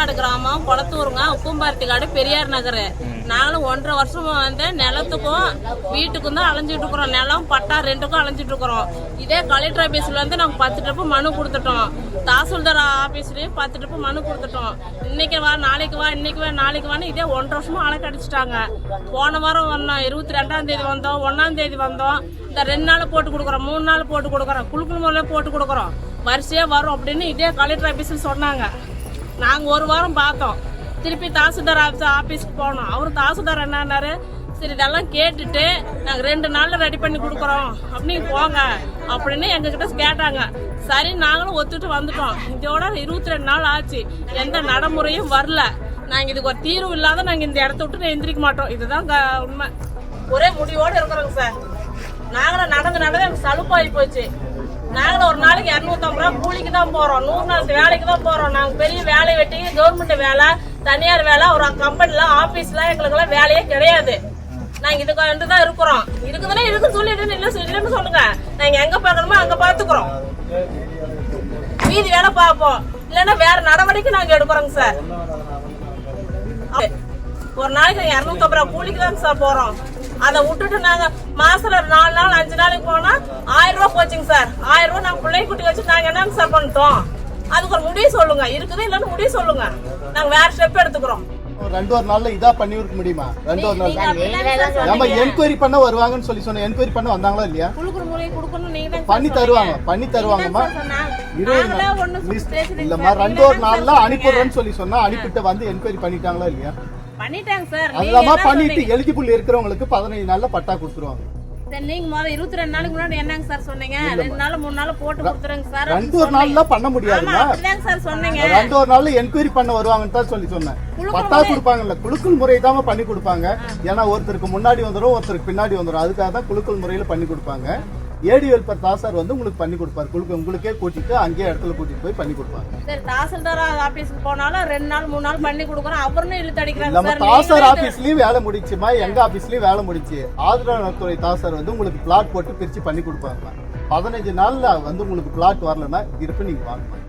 மணக்காடு கிராமம், கொளத்தூருங்க, உப்பும்பார்த்தி காடு, பெரியார் நகர். நாங்களும் 1.5 வருஷமா வந்து நிலத்துக்கும் வீட்டுக்கும் தான் அலைஞ்சிட்டு இருக்கிறோம். நிலம் பட்டா ரெண்டுக்கும் அலைஞ்சிட்டு இருக்கிறோம். இதே கலெக்டர் ஆபீஸ்ல வந்து நாங்க 10 ட்ரிப்பு மனு கொடுத்துட்டோம். தாசில்தார் ஆபீஸ்லயும் 10 ட்ரிப்பு மனு கொடுத்துட்டோம். இன்னைக்கு வா, நாளைக்கு வா, இன்னைக்கு வா, நாளைக்கு வான்னு இதே 1.5 வருஷமா அழைக்க அடிச்சுட்டாங்க. போன வாரம் வந்தோம், 22ஆம் தேதி வந்தோம், 1ஆம் தேதி வந்தோம். இந்த 2 நாள் போட்டு கொடுக்குறோம், 3 நாள் போட்டு கொடுக்குறோம், குழுக்கள் முறையில போட்டு கொடுக்குறோம், வரிசையா வரும் அப்படின்னு இதே கலெக்டர் ஆபீஸ்ல சொன்னாங்க. நாங்க 1 வாரம் பார்த்தோம். திருப்பி தாசில்தார் ஆபீஸ்க்கு போனோம். அவரு தாசில்தார் என்னன்னாரு, சரி இதெல்லாம் கேட்டுட்டு நாங்க 2 நாள்ல ரெடி பண்ணி கொடுக்குறோம் அப்படின்னு போங்க அப்படின்னு எங்ககிட்ட கேட்டாங்க. சரி நாங்களும் ஒத்துட்டு வந்துட்டோம். இதோட 22 நாள் ஆச்சு, எந்த நடைமுறையும் வரல. நாங்க இதுக்கு ஒரு தீர்வு இல்லாத நாங்க இந்த இடத்த விட்டு எந்திரிக்க மாட்டோம். இதுதான் உண்மை. ஒரே முடிவோடு இருக்கிறோங்க சார். நாங்களும் நடந்து எனக்கு சலுப்பாகி போச்சு. நாங்களும் ஒரு நாளைக்கு 250 ரூபா கூலிக்கு தான் போறோம், 100 நாள் வேலைக்கு தான் போறோம். நாங்க பெரிய வேலை வெட்டி, கவர்மெண்ட் வேலை, தனியார் வேலை, ஒரு கம்பெனில ஆபீஸ்ல எங்களுக்கு எல்லாம் வேலையே கிடையாது. நாங்க இதுக்கு வந்து தான் இருக்கிறோம். இருக்குதுன்னா இருக்குன்னு சொல்லிட்டு இல்லைன்னு சொல்லுங்க. நாங்க எங்க பாக்கணுமோ அங்க பாத்துக்கிறோம். மீதி வேலை பார்ப்போம், இல்லைன்னா வேற நடவடிக்கை நாங்க எடுக்கிறோங்க சார். ஒரு நாளைக்கு 250 ரூபா கூலிக்கு தான் சார் போறோம். அதை விட்டுட்டு நாங்க மாசத்துல 4 நாள் 5 நாளைக்கு போனா 1000 ரூபா போச்சுங்க சார். 1000 ரூபா நாங்க பிள்ளை குட்டி வச்சு நாங்க என்னங்க சார் பண்ணிட்டோம்? அதுக்கு ஒரு முடிவு சொல்லுங்க. இருக்குது இல்லன்னு முடிவு சொல்லுங்க. நாங்க வேற ஸ்டெப் எடுத்துக்கிறோம். 2 நாள்ல இதா பண்ணி இருக்க முடியுமா? 2 நாள் நம்ம என்கொயரி பண்ண வருவாங்கன்னு சொன்ன என்கொயரி பண்ண வந்தாங்களா இல்லையா? பண்ணி தருவாங்கம்மா. 20 நாள் இல்லம்மா, 2 நாள்ல அனுப்பிடுறேன்னு சொன்னா அனுப்பிட்டு வந்து என்கொயரி பண்ணிட்டாங்களா இல்லையா? பண்ணிட்டாங்க சார். அதெல்லாமா பண்ணிட்டு எலிஜிபிள் இருக்கிறவங்களுக்கு 15 நாள்ல பட்டா கொடுத்துருவாங்க. நீங்க முதல்ல 22 நாளுக்கு முன்னாடி என்னங்க சார் சொன்னீங்க? 2 நாள் 3 நாள் போட்டு கொடுத்துறேங்க சார். 2 நாள்ல பண்ண முடியாதுமா? அப்படிதாங்க சார் சொன்னீங்க. 2 நாள்ல என்கொயரி பண்ண வருவாங்கன்னு தான் சொன்னேன். பட்டா கொடுப்பாங்கல்ல, குலுக்கல் முறை தான் பண்ணி கொடுப்பாங்க. ஏன்னா ஒருத்தருக்கு முன்னாடி வந்துடும், ஒருத்தருக்கு பின்னாடி வந்துடும். அதுக்காக தான் குலுக்கல் முறையில பண்ணி கொடுப்பாங்க. ஏடி வெல்பர் தாசார் வந்து உங்களுக்கு பண்ணி கொடுப்பாரு. உங்களுக்கே கூட்டிட்டு அங்கேயே இடத்துல கூட்டிட்டு போய் பண்ணி கொடுப்பாங்க. சரி, தாசில்தார் ஆபீஸ்க்கு போனாலும் 2 நாள் 3 நாள் பண்ணி கொடுக்குறோம். அவரும் இழுத்து அடிக்கிறாங்க. நம்ம தாசார் ஆபீஸ்லயும் வேலை முடிச்சுமா, எங்க ஆபீஸ்லயும் வேலை முடிச்சு. ஆதரவுத்துறை தாசார் வந்து உங்களுக்கு பிளாட் போட்டு பிரிச்சு பண்ணி கொடுப்பாங்க. 15 நாள்ல வந்து உங்களுக்கு பிளாட் வரலன்னா இருப்பு நீங்க வாங்க.